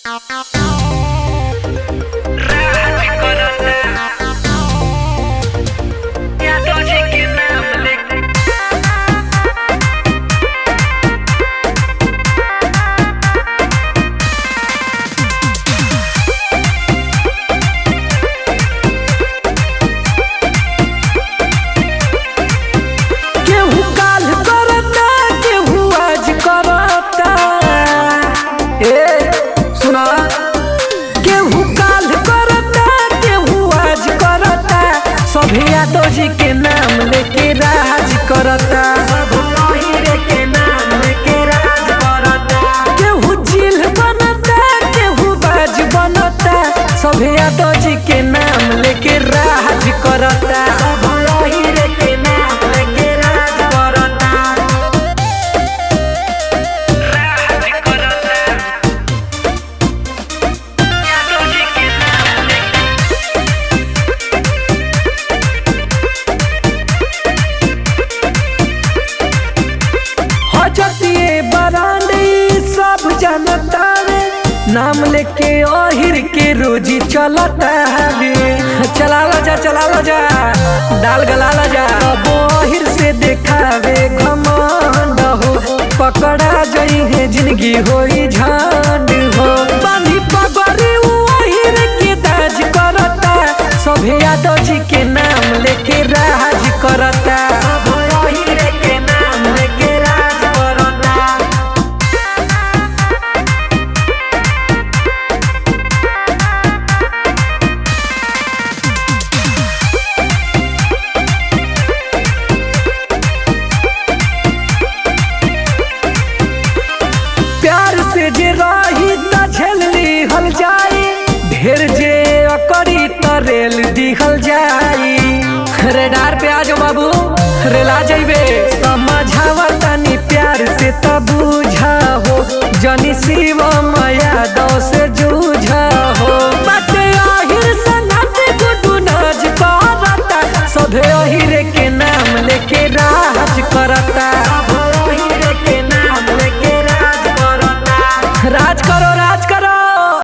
यादव जी के नाम लेके राज करता, के नाम लेके राज करता। केहू चिल बनता, केहू बाज बनता, सब यादव जी के नाम लेके राज करता, के नाम लेके राज करता, राज करता। यादव जी के नाम हजतिए बरांडी सब जानता रे, नाम लेके ओहिर के रोजी चलता है। चला ला जा डाल गला ला जा, अब ओहिर से देखावे घमंड हो, पकड़ा जई है जिंदगी होई झंड हो। बांधी पगड़ी ओहिर के दाज करता, सब यादव जी के नाम लेके राज करता, ओहिर के नाम लेके राज करता। प्यार से जे रही त झेल लिहल जाई, ढेर जे अकड़ी त रेल दिहल जाई। रेडार पे आ जाओ बाबू, रेला जाइबे। समझावा तनी प्यार से त बुझा हो, जनी शिवम